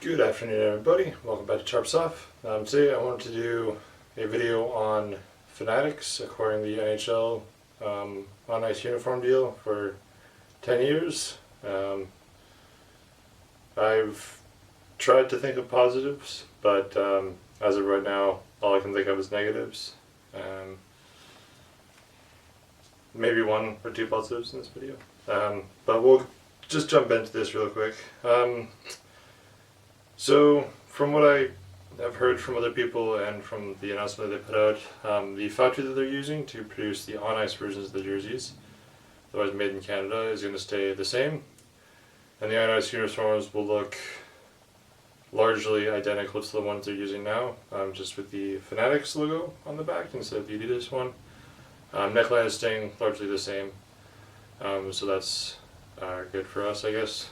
Good afternoon, everybody. Welcome back to Tarps Off. Today I wanted to do a video on Fanatics acquiring the NHL on ice uniform deal for 10 years. I've tried to think of positives, but as of right now, all I can think of is negatives. Maybe one or two positives in this video. But we'll just jump into this real quick. So, from what I have heard from other people and from the announcement that they put out, the factory that they're using to produce the on-ice versions of the jerseys, that was made in Canada, is going to stay the same. And the on-ice uniforms will look largely identical to the ones they're using now, just with the Fanatics logo on the back instead of the Adidas one. Neckline is staying largely the same, so that's good for us, I guess.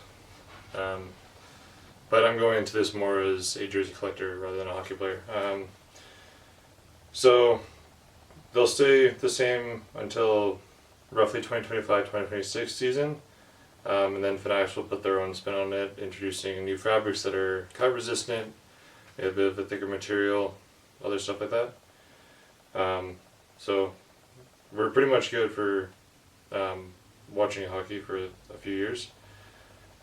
But I'm going into this more as a jersey collector rather than a hockey player. So they'll stay the same until roughly 2025-2026 season. And then Fanatics will put their own spin on it, introducing new fabrics that are cut resistant, a bit of a thicker material, other stuff like that. So we're pretty much good for watching hockey for a few years.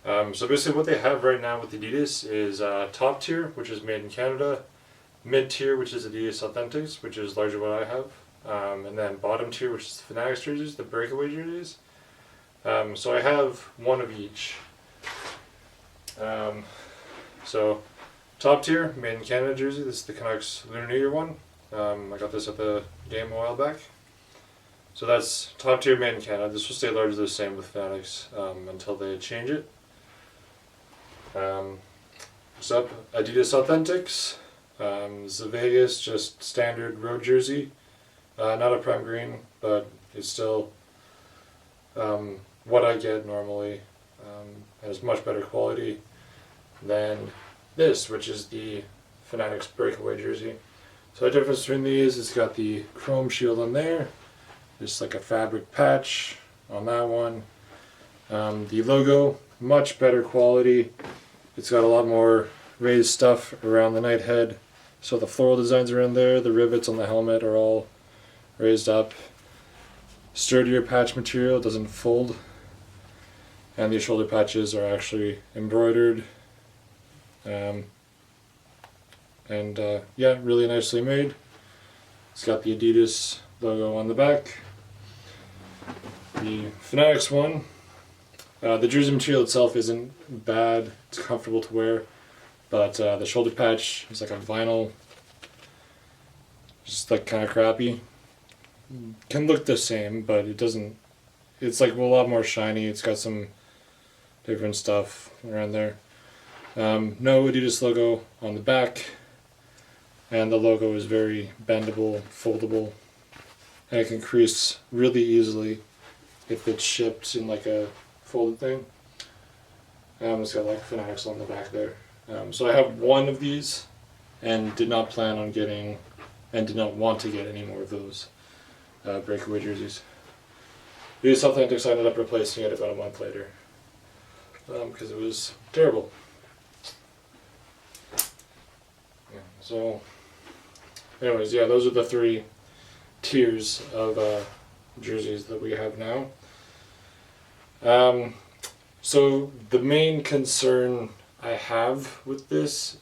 So basically what they have right now with Adidas is top tier, which is made in Canada, mid tier, which is Adidas Authentics, which is largely what I have, and then bottom tier, which is the Fanatics jerseys, the breakaway jerseys. So I have one of each. So top tier, made in Canada jersey, this is the Canucks Lunar New Year one. I got this at the game a while back. So that's top tier, made in Canada. This will stay largely the same with Fanatics until they change it. Next up, Adidas Authentics. This is a Vegas, just standard road jersey. Not a prime green, but it's still what I get normally. Has much better quality than this, which is the Fanatics breakaway jersey. So the difference between these, it's got the chrome shield on there. Just like a fabric patch on that one. The logo, much better quality. It's got a lot more raised stuff around the night head. So the floral designs around there, the rivets on the helmet are all raised up. Sturdier patch material, doesn't fold. And the shoulder patches are actually embroidered. Yeah, really nicely made. It's got the Adidas logo on the back. The Fanatics one, the jersey material itself isn't bad, it's comfortable to wear, but the shoulder patch is like a vinyl, just like kind of crappy. Can look the same, but it doesn't, it's like a lot more shiny, it's got some different stuff around there. No Adidas logo on the back, and the logo is very bendable, foldable, and it can crease really easily if it's shipped in like a folded thing. It's got like Fanatics on the back there. So I have one of these and did not plan on getting and did not want to get any more of those breakaway jerseys. These Authentics, I ended up replacing it about a month later because it was terrible. Yeah, so anyways, yeah, those are the three tiers of jerseys that we have now. So the main concern I have with this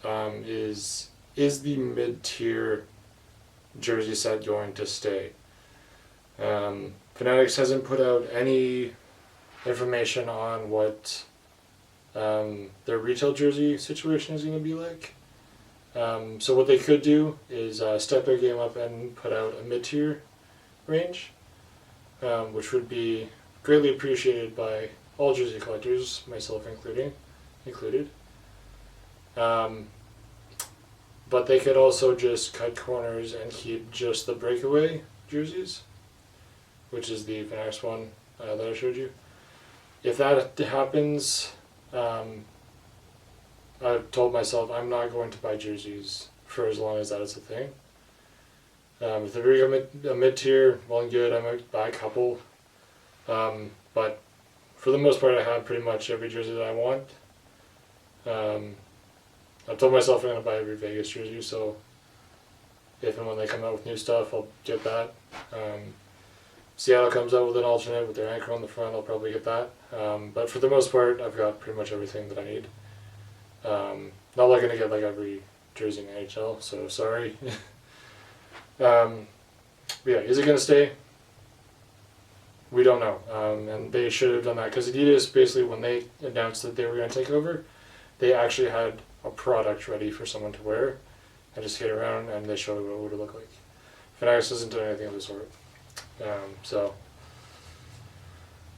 is the mid-tier jersey set going to stay? Fanatics hasn't put out any information on what their retail jersey situation is going to be like. So what they could do is step their game up and put out a mid-tier range, which would be greatly appreciated by all jersey collectors, myself included. But they could also just cut corners and keep just the breakaway jerseys, which is the Fanatics one that I showed you. If that happens, I've told myself I'm not going to buy jerseys for as long as that is a thing. If they're doing a mid-tier, well and good, I might buy a couple. But for the most part, I have pretty much every jersey that I want. I've told myself I'm going to buy every Vegas jersey, so if and when they come out with new stuff, I'll get that. Seattle comes out with an alternate with their anchor on the front, I'll probably get that. But for the most part, I've got pretty much everything that I need. Not looking to get like every jersey in the NHL, so sorry. But yeah, is it going to stay? We don't know. And they should have done that because Adidas, basically, when they announced that they were going to take over, they actually had a product ready for someone to wear and just get around, and they showed what it would look like. Fanatics doesn't do anything of the sort. So,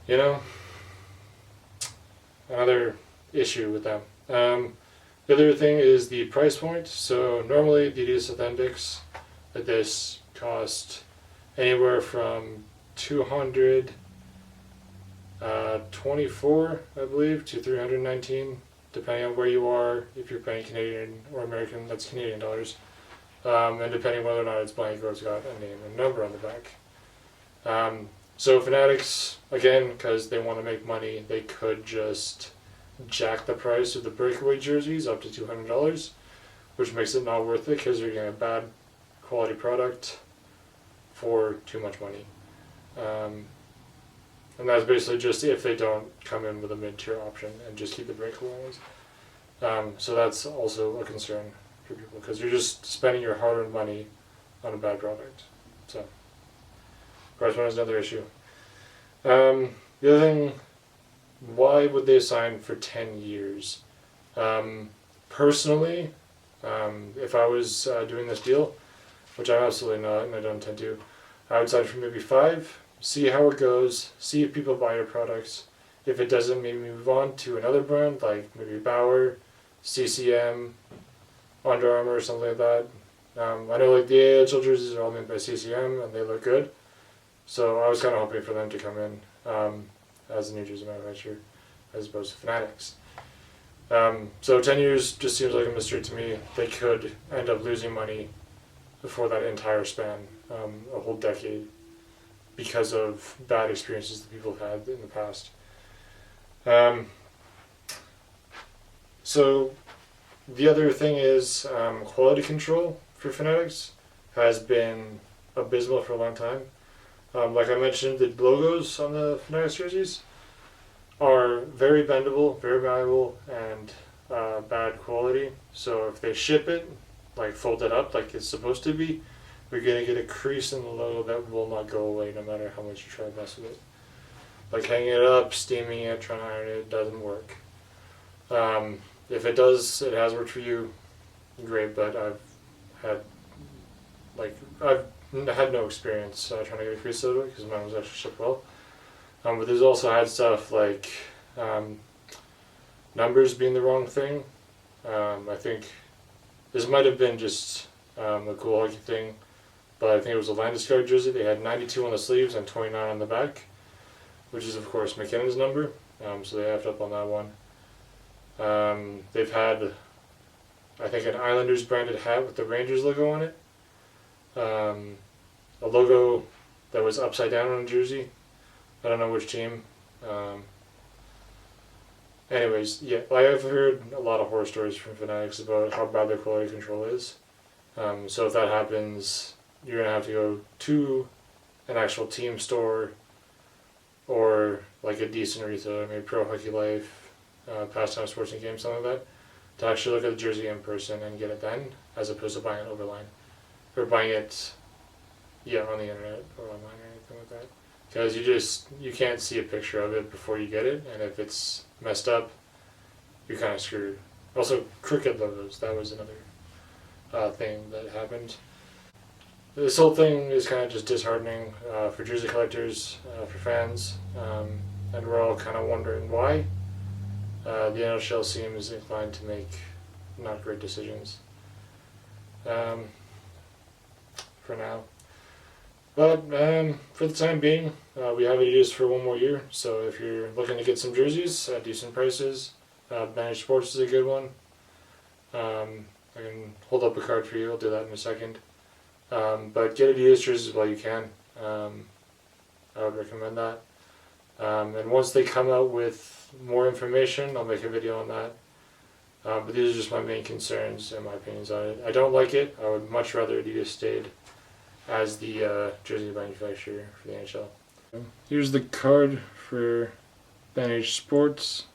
you know, another issue with them. The other thing is the price point. So normally the Adidas Authentics at this cost anywhere from 224, I believe, to 319, depending on where you are. If you're paying Canadian or American, that's Canadian dollars. And depending whether or not it's blank or it's got a name and number on the back. So Fanatics, again, because they want to make money, they could just jack the price of the breakaway jerseys up to $200, which makes it not worth it because you're getting a bad quality product for too much money. And that's basically just if they don't come in with a mid-tier option and just keep the breakaway ones. So that's also a concern for people because you're just spending your hard-earned money on a bad product. So price point is another issue. The other thing, why would they sign for 10 years? Personally, if I was doing this deal, which I'm absolutely not and I don't intend to, I would sign for maybe 5, see how it goes, see if people buy your products. If it doesn't, maybe move on to another brand like maybe Bauer, CCM, Under Armour or something like that. I know like the AHL jerseys are all made by CCM and they look good. So I was kind of hoping for them to come in as a New Jersey manufacturer as opposed to Fanatics. So 10 years just seems like a mystery to me. They could end up losing money before that entire span, a whole decade, because of bad experiences that people have had in the past. So the other thing is quality control for Fanatics has been abysmal for a long time. Like I mentioned, the logos on the Fanatics jerseys are very bendable, very malleable, and bad quality. So if they ship it, like folded up like it's supposed to be, you're going to get a crease in the logo that will not go away no matter how much you try to mess with it. Like hanging it up, steaming it, trying to iron it, doesn't work. If it does, it has worked for you, great, but I've had no experience trying to get a crease out of it because mine was actually shipped well. But there's also had stuff like numbers being the wrong thing. I think this might have been just a cool hockey thing, but I think it was a Landeskog jersey. They had 92 on the sleeves and 29 on the back, which is of course McKinnon's number, so they effed up on that one. They've had, I think, an Islanders branded hat with the Rangers logo on it. A logo that was upside down on a jersey. I don't know which team. Anyways, yeah, I've heard a lot of horror stories from Fanatics about how bad their quality control is. So if that happens, you're going to have to go to an actual team store or like a decent retailer, maybe Pro Hockey Life, Pastime Sports and Games, something like that, to actually look at the jersey in person and get it then, as opposed to buying it overline. Or buying it, on the internet or online or anything like that. Because you can't see a picture of it before you get it, and if it's messed up, you're kind of screwed. Also, crooked logos, that was another thing that happened. This whole thing is kind of just disheartening for jersey collectors, for fans, and we're all kind of wondering why. The NHL seems inclined to make not great decisions for now. But for the time being, we have Adidas for one more year, so if you're looking to get some jerseys at decent prices, Managed Sports is a good one. I can hold up a card for you, I'll do that in a second. But get Adidas jerseys while you can. I would recommend that. And once they come out with more information, I'll make a video on that. But these are just my main concerns and my opinions on it. I don't like it. I would much rather Adidas stayed as the jersey manufacturer for the NHL. Here's the card for Fanatics Sports.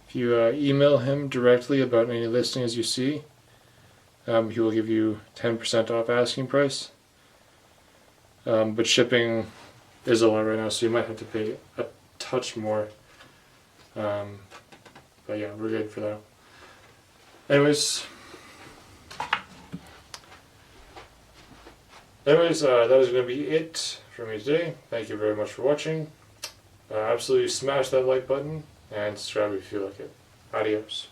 If you email him directly about any listings you see, he will give you 10% off asking price. But shipping is a lot right now, so you might have to pay a touch more. But yeah, we're good for that. Anyways, that was going to be it for me today. Thank you very much for watching. Absolutely smash that like button and subscribe if you like it. Adios.